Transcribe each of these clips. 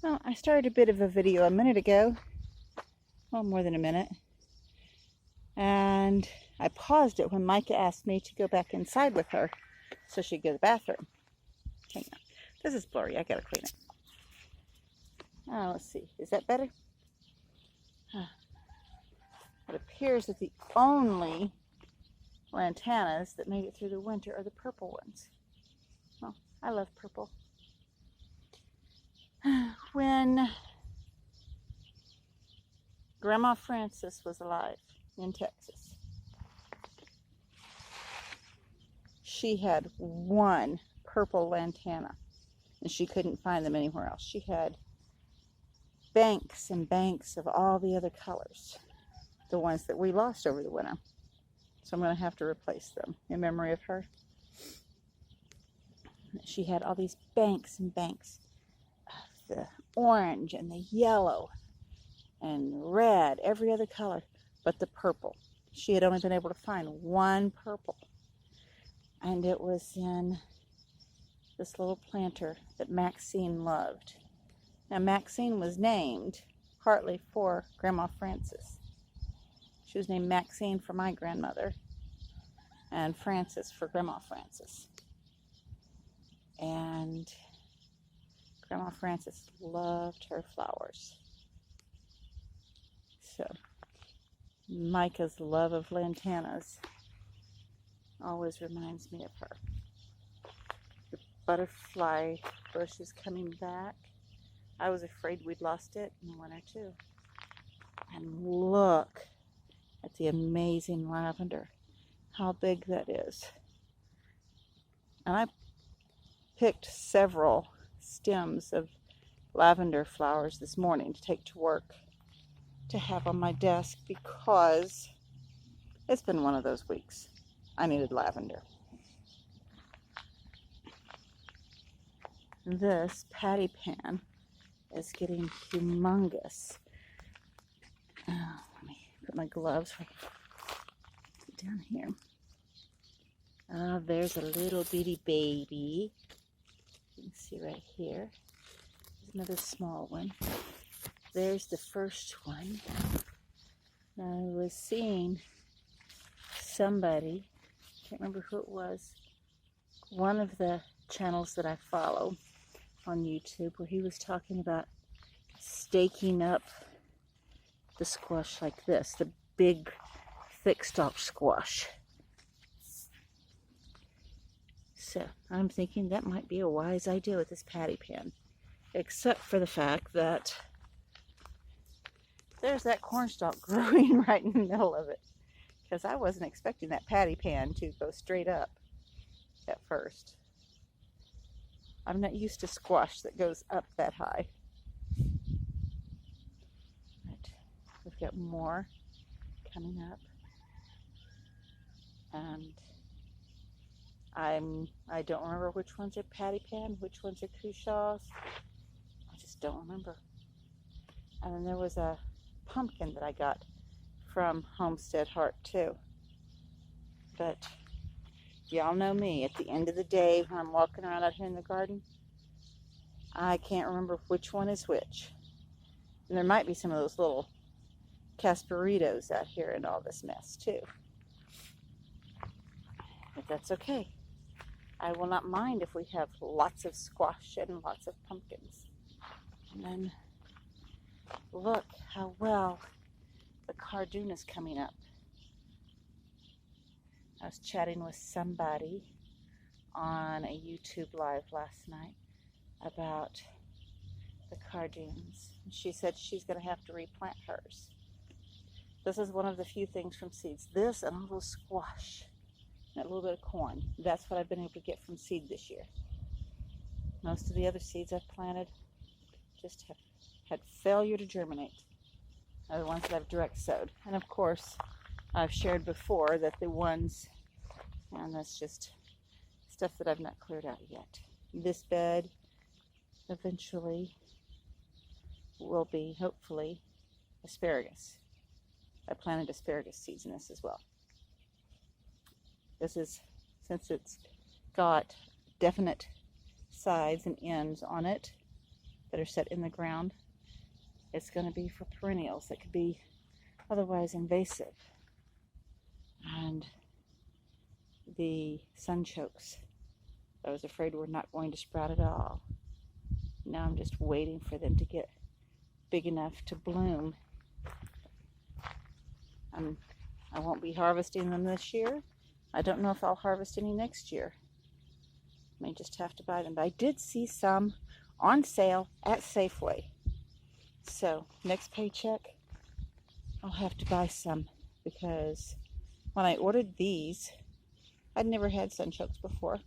Well, I started a bit of a video a minute ago, well, more than a minute, and I paused it when Micah asked me to go back inside with her so she'd go to the bathroom. Hang on. This is blurry. I gotta clean it. Oh, let's see. Is that better? It appears that the only lantanas that made it through the winter are the purple ones. Well, I love purple. When Grandma Frances was alive in Texas, she had one purple lantana, and she couldn't find them anywhere else. She had banks and banks of all the other colors, the ones that we lost over the winter. So I'm going to have to replace them in memory of her. She had all these banks and banks of the orange and the yellow and red, every other color but the purple. She had only been able to find one purple, and it was in this little planter that Maxine loved. Now, Maxine was named partly for Grandma Frances. She was named Maxine for my grandmother, and Frances for Grandma Frances. And Grandma Frances loved her flowers. So Micah's love of lantanas always reminds me of her. The butterfly bush is coming back. I was afraid we'd lost it in the winter too. And look at the amazing lavender, how big that is. And I picked several stems of lavender flowers this morning to take to work to have on my desk, because it's been one of those weeks. I needed lavender. This patty pan is getting humongous. Oh, let me put my gloves down here. Oh, there's a little bitty baby. You can see right here. There's another small one. There's the first one. Now, I was seeing somebody, can't remember who it was, one of the channels that I follow on YouTube, where he was talking about staking up the squash like this, the big thick stalk squash. So I'm thinking that might be a wise idea with this patty pan, except for the fact that there's that cornstalk growing right in the middle of it, because I wasn't expecting that patty pan to go straight up at first. I'm not used to squash that goes up that high. But we've got more coming up, and I don't remember which ones are patty pan, which ones are cruchons. I just don't remember. And then there was a pumpkin that I got from Homestead Heart too. But y'all know me, at the end of the day when I'm walking around out here in the garden, I can't remember which one is which. And there might be some of those little Casperitos out here in all this mess too. But that's okay. I will not mind if we have lots of squash and lots of pumpkins. And then look how well the cardoon is coming up. I was chatting with somebody on a YouTube live last night about the cardoons. She said she's going to have to replant hers. This is one of the few things from seeds. This and a little squash and a little bit of corn. That's what I've been able to get from seed this year. Most of the other seeds I've planted just have had failure to germinate. The ones that I've direct sowed. And of course, I've shared before that the ones, and that's just stuff that I've not cleared out yet. This bed eventually will be, hopefully, asparagus. I planted asparagus seeds in this as well. This is, since it's got definite sides and ends on it, that are set in the ground. It's going to be for perennials that could be otherwise invasive. And the sunchokes, I was afraid were not going to sprout at all. Now I'm just waiting for them to get big enough to bloom. I won't be harvesting them this year. I don't know if I'll harvest any next year. May just have to buy them. But I did see some on sale at Safeway. So next paycheck, I'll have to buy some, because when I ordered these, I'd never had sunchokes before,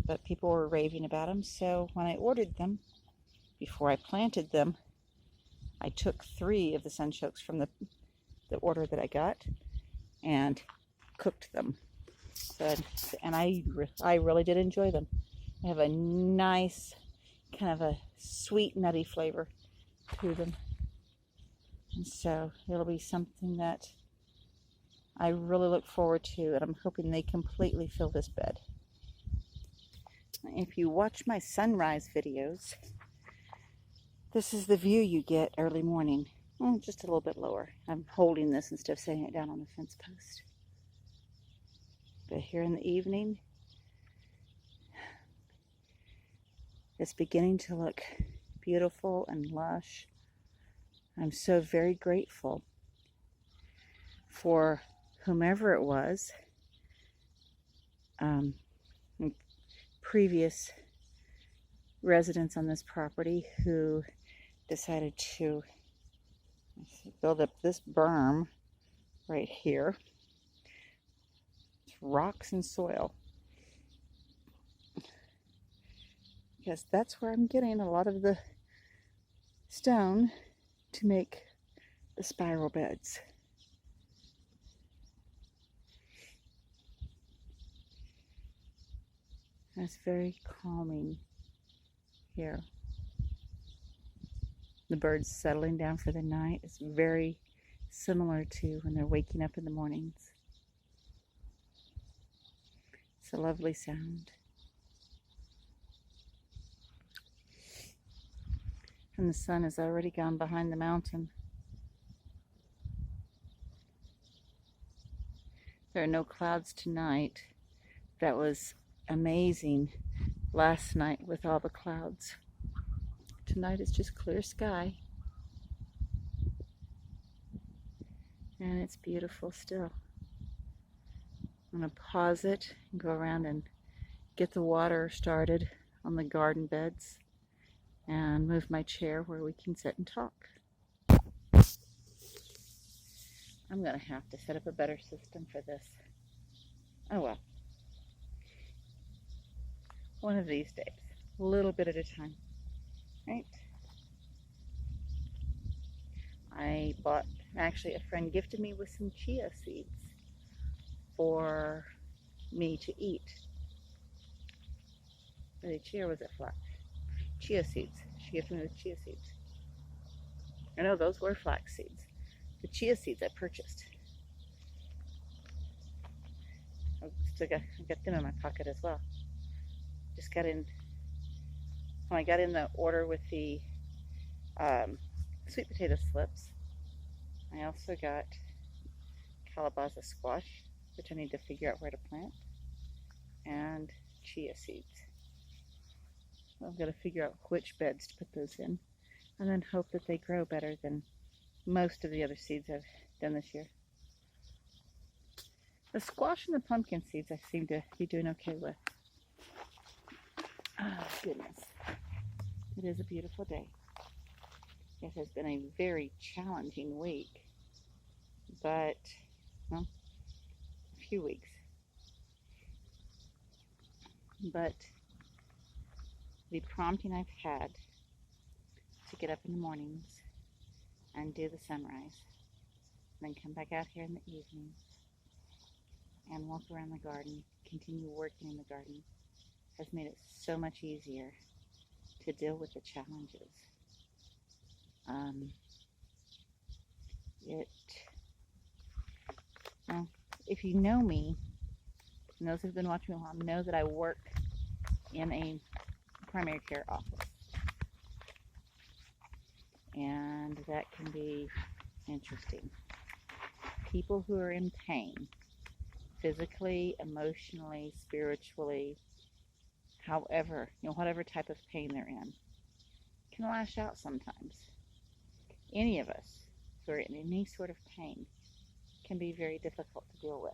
but people were raving about them. So when I ordered them, before I planted them, I took 3 of the sunchokes from the order that I got and cooked them. And I really did enjoy them. They have a nice, kind of a sweet, nutty flavor to them. And so it'll be something that I really look forward to, and I'm hoping they completely fill this bed. If you watch my sunrise videos, this is the view you get early morning. Well, just a little bit lower. I'm holding this instead of setting it down on the fence post. But here in the evening, it's beginning to look beautiful and lush. I'm so very grateful for whomever it was, previous residents on this property who decided to build up this berm right here. It's rocks and soil, because that's where I'm getting a lot of the stone to make the spiral beds. And it's very calming here. The birds settling down for the night is very similar to when they're waking up in the mornings. It's a lovely sound. And the sun has already gone behind the mountain. There are no clouds tonight. That was amazing last night with all the clouds. Tonight is just clear sky. And it's beautiful still. I'm going to pause it and go around and get the water started on the garden beds and move my chair where we can sit and talk. I'm going to have to set up a better system for this. Oh well. One of these days. A little bit at a time. Right? Actually a friend gifted me with some chia seeds for me to eat. Were they chia or was it flax? Chia seeds. She gifted me with chia seeds. I know those were flax seeds. The chia seeds I purchased. I got them in my pocket as well. Just got in, when I got in the order with the sweet potato slips, I also got calabaza squash, which I need to figure out where to plant, and chia seeds. I've got to figure out which beds to put those in, and then hope that they grow better than most of the other seeds I've done this year. The squash and the pumpkin seeds I seem to be doing okay with. Oh, goodness. It is a beautiful day. It has been a very challenging week, but, well, a few weeks. But the prompting I've had to get up in the mornings and do the sunrise, and then come back out here in the evenings and walk around the garden, continue working in the garden, has made it so much easier to deal with the challenges. Well, if you know me, and those who've been watching me a while, know that I work in a primary care office. that can be interesting. People who are in pain, physically, emotionally, spiritually, however, whatever type of pain they're in, can lash out sometimes. Any of us who are in any sort of pain can be very difficult to deal with.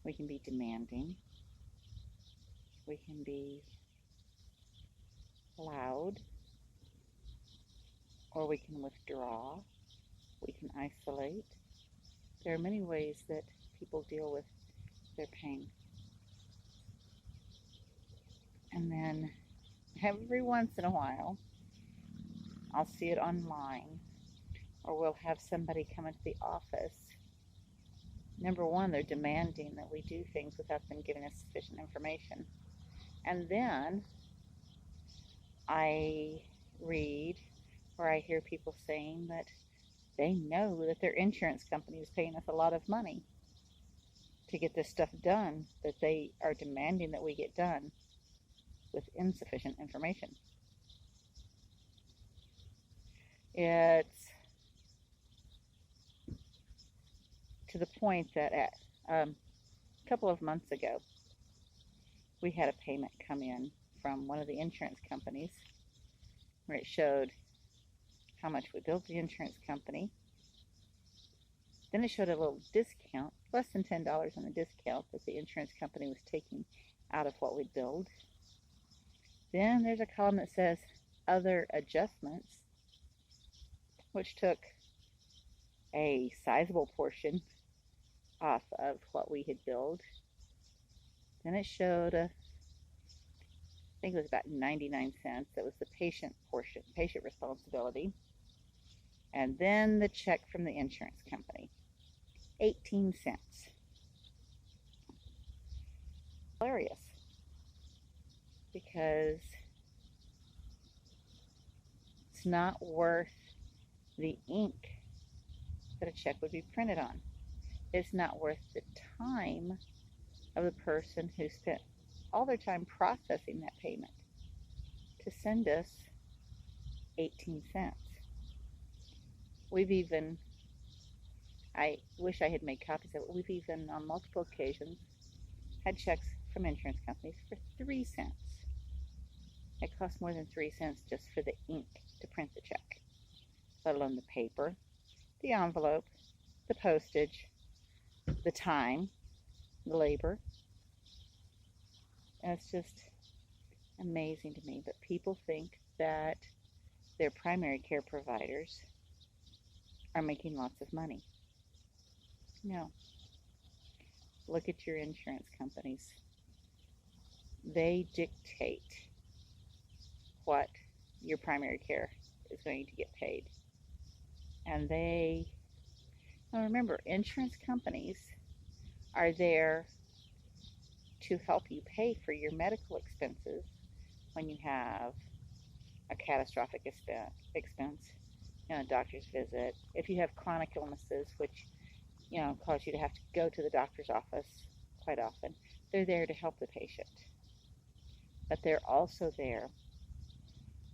We can be demanding. We can be loud, or we can withdraw. We can isolate. There are many ways that people deal with their pain. And then every once in a while, I'll see it online, or we'll have somebody come into the office. Number one, they're demanding that we do things without them giving us sufficient information. And then I read or I hear people saying that they know that their insurance company is paying us a lot of money to get this stuff done that they are demanding that we get done with insufficient information. It's to the point that a couple of months ago, we had a payment come in from one of the insurance companies where it showed how much we billed the insurance company. Then it showed a little discount, less than $10 on the discount that the insurance company was taking out of what we billed. Then there's a column that says other adjustments, which took a sizable portion off of what we had billed. Then it showed I think it was about 99 cents. That was the patient portion, patient responsibility. And then the check from the insurance company, 18 cents. Hilarious. Because it's not worth the ink that a check would be printed on. It's not worth the time of the person who spent all their time processing that payment to send us 18 cents. We've even, I wish I had made copies of it, we've even on multiple occasions had checks from insurance companies for 3 cents. It costs more than 3 cents just for the ink to print the check, let alone the paper, the envelope, the postage, the time, the labor. And it's just amazing to me. But people think that their primary care providers are making lots of money. No. Look at your insurance companies. They dictate what your primary care is going to get paid. And now remember, insurance companies are there to help you pay for your medical expenses when you have a catastrophic expense, a doctor's visit. If you have chronic illnesses, which cause you to have to go to the doctor's office quite often, they're there to help the patient. But they're also there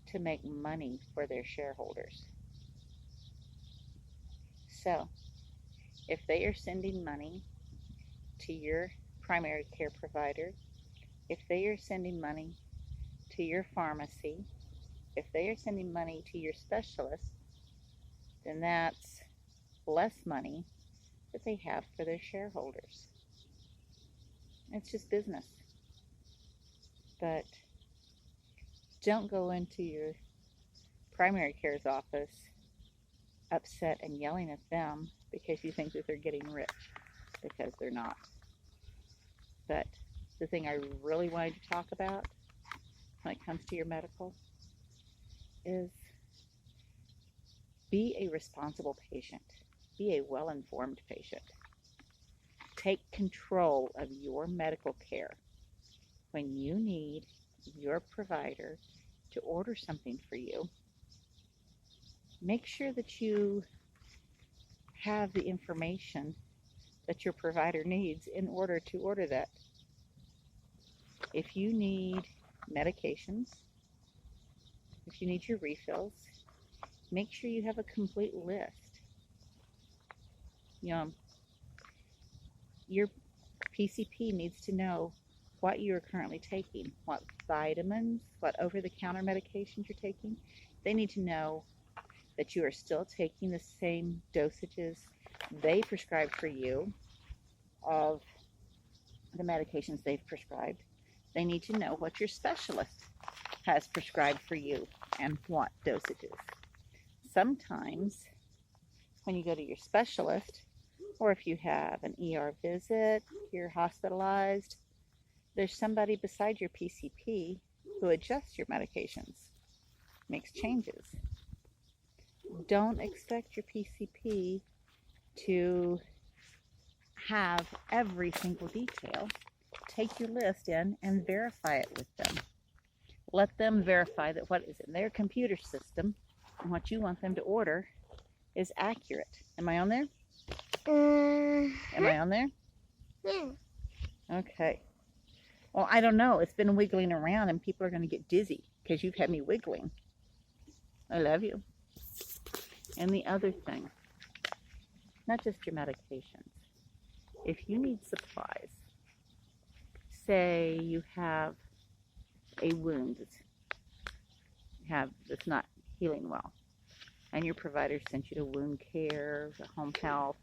to make money for their shareholders. So, if they are sending money to your primary care provider, if they are sending money to your pharmacy, if they are sending money to your specialist, then that's less money that they have for their shareholders. It's just business. But don't go into your primary care's office upset and yelling at them because you think that they're getting rich, because they're not. But the thing I really wanted to talk about when it comes to your medical is be a responsible patient. Be a well-informed patient. Take control of your medical care. When you need your provider to order something for you, make sure that you have the information that your provider needs in order to order that. If you need medications, if you need your refills, make sure you have a complete list. You know, your PCP needs to know what you are currently taking, what vitamins, what over-the-counter medications you're taking. They need to know that you are still taking the same dosages they prescribed for you of the medications they've prescribed. They need to know what your specialist has prescribed for you and what dosages. Sometimes when you go to your specialist, or if you have an ER visit, you're hospitalized, there's somebody beside your PCP who adjusts your medications, makes changes. Don't expect your PCP to have every single detail. Take your list in and verify it with them. Let them verify that what is in their computer system and what you want them to order is accurate. Am I on there? Am I on there? Yeah. Okay. Well, I don't know. It's been wiggling around and people are going to get dizzy because you've had me wiggling. I love you. And the other thing, not just your medications. If you need supplies, say you have a wound that's not healing well, and your provider sent you to wound care, to home health,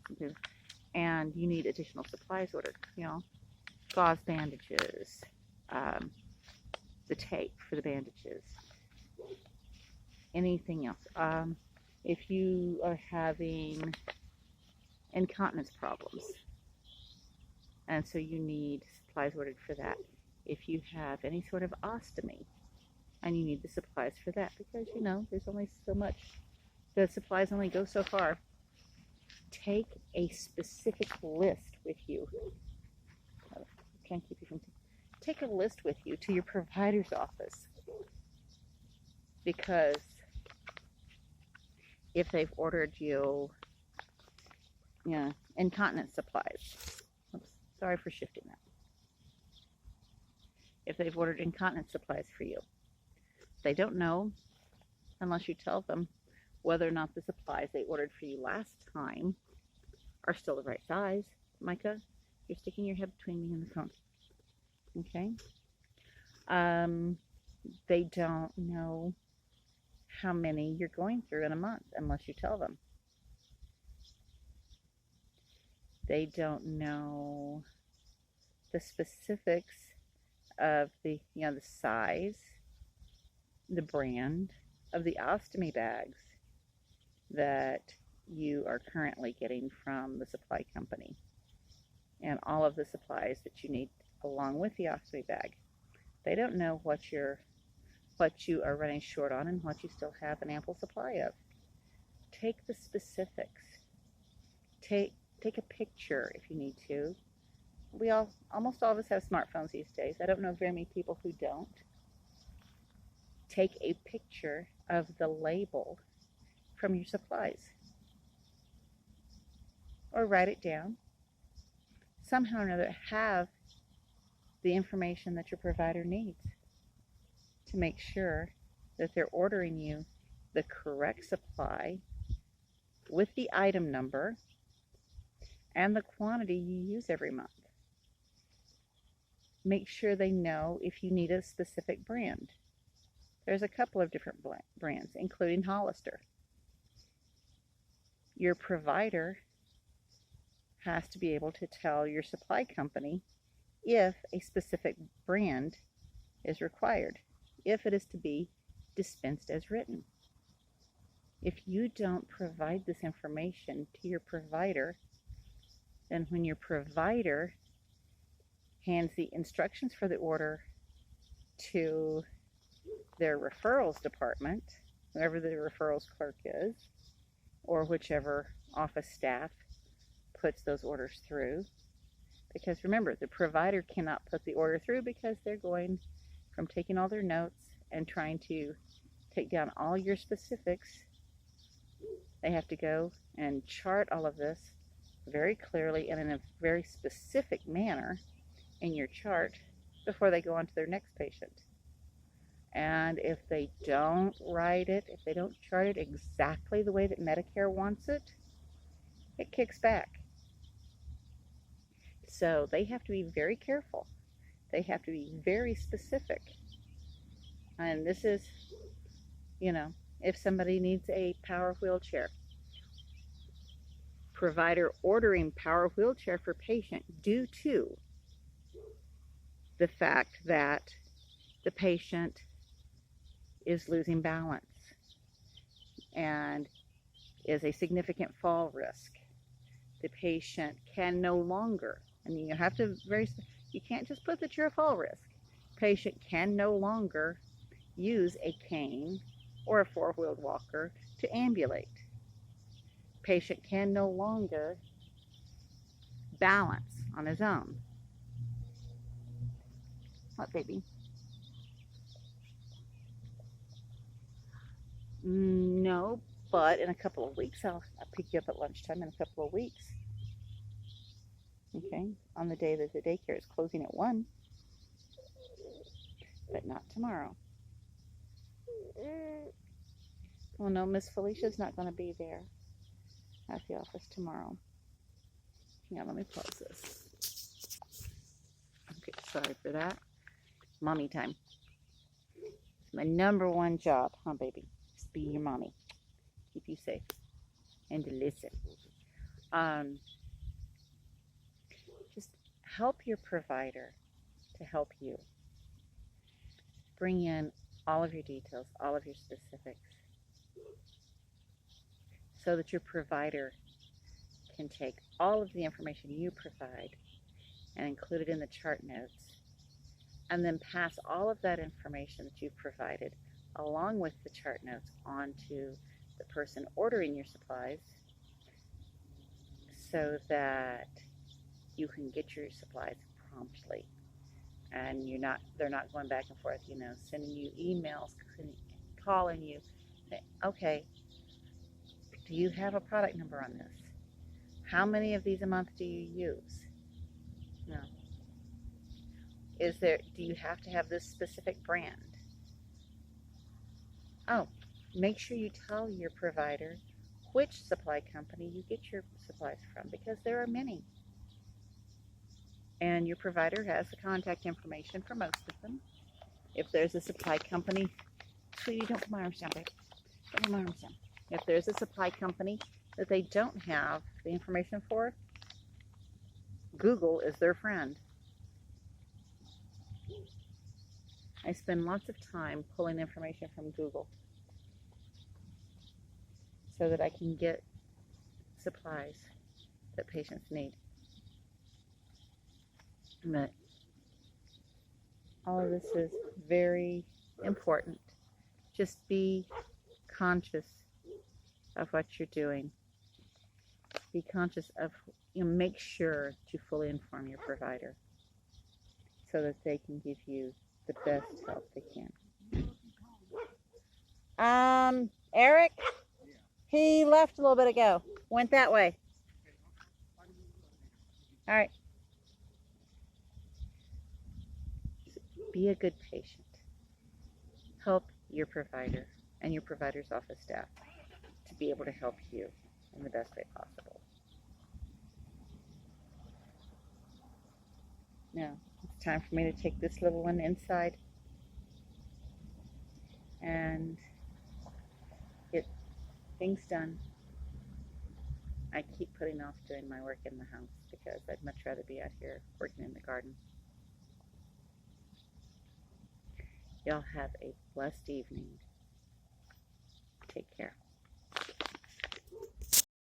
and you need additional supplies ordered, gauze bandages, the tape for the bandages, anything else. If you are having incontinence problems, and so you need supplies ordered for that. If you have any sort of ostomy, and you need the supplies for that, because there's only so much, the supplies only go so far. Take a specific list with you. Can't keep you from. Take a list with you to your provider's office, because if they've ordered you, incontinence supplies. Oops, sorry for shifting that. If they've ordered incontinence supplies for you, they don't know, unless you tell them, whether or not the supplies they ordered for you last time are still the right size. Micah, you're sticking your head between me and the phone. Okay? They don't know how many you're going through in a month unless you tell them. They don't know the specifics of the size, the brand of the ostomy bags that you are currently getting from the supply company, and all of the supplies that you need along with the ostomy bag. They don't know what you are running short on and what you still have an ample supply of. Take the specifics. Take a picture if you need to. Almost all of us have smartphones these days. I don't know very many people who don't. Take a picture of the label from your supplies, or write it down. Somehow or another, have the information that your provider needs to make sure that they're ordering you the correct supply with the item number and the quantity you use every month. Make sure they know if you need a specific brand. There's a couple of different brands, including Hollister. Your provider has to be able to tell your supply company if a specific brand is required, if it is to be dispensed as written. If you don't provide this information to your provider, then when your provider hands the instructions for the order to their referrals department, whoever the referrals clerk is, or whichever office staff puts those orders through, because remember, the provider cannot put the order through because they're going from taking all their notes and trying to take down all your specifics. They have to go and chart all of this very clearly and in a very specific manner in your chart before they go on to their next patient. And if they don't write it, if they don't chart it exactly the way that Medicare wants it, it kicks back. So they have to be very careful. They have to be very specific. And this is, if somebody needs a power wheelchair, provider ordering power wheelchair for patient due to the fact that the patient is losing balance and is a significant fall risk. The patient can no longer, and you have to you can't just put that you're a fall risk. Patient can no longer use a cane or a four-wheeled walker to ambulate. Patient can no longer balance on his own. What, baby? No, but in a couple of weeks, I'll pick you up at lunchtime in a couple of weeks. Okay, on the day that the daycare is closing at 1, but not tomorrow. Oh no, Miss Felicia's not going to be there at the office tomorrow. Yeah, let me pause this. Okay, sorry for that. Mommy time. It's my #1 job, huh, baby? Just be your mommy. Keep you safe and to listen. Just help your provider to help you. Bring in all of your details, all of your specifics, so that your provider can take all of the information you provide and include it in the chart notes, and then pass all of that information that you've provided along with the chart notes on to the person ordering your supplies, so that you can get your supplies promptly, and they're not going back and forth, sending you emails, calling you, okay, do you have a product number on this? How many of these a month do you use? No. Do you have to have this specific brand? Oh, make sure you tell your provider which supply company you get your supplies from, because there are many. And your provider has the contact information for most of them. If there's a supply company, sweetie, don't put my arms down, babe. Don't put my arms down. If there's a supply company that they don't have the information for, Google is their friend. I spend lots of time pulling information from Google so that I can get supplies that patients need. But all of this is very important. Just be conscious of what you're doing. Be conscious of, make sure to fully inform your provider so that they can give you the best help they can. Eric, he left a little bit ago. Went that way. All right. Be a good patient. Help your provider and your provider's office staff to be able to help you in the best way possible. Now, it's time for me to take this little one inside and get things done. I keep putting off doing my work in the house because I'd much rather be out here working in the garden. Y'all have a blessed evening. Take care.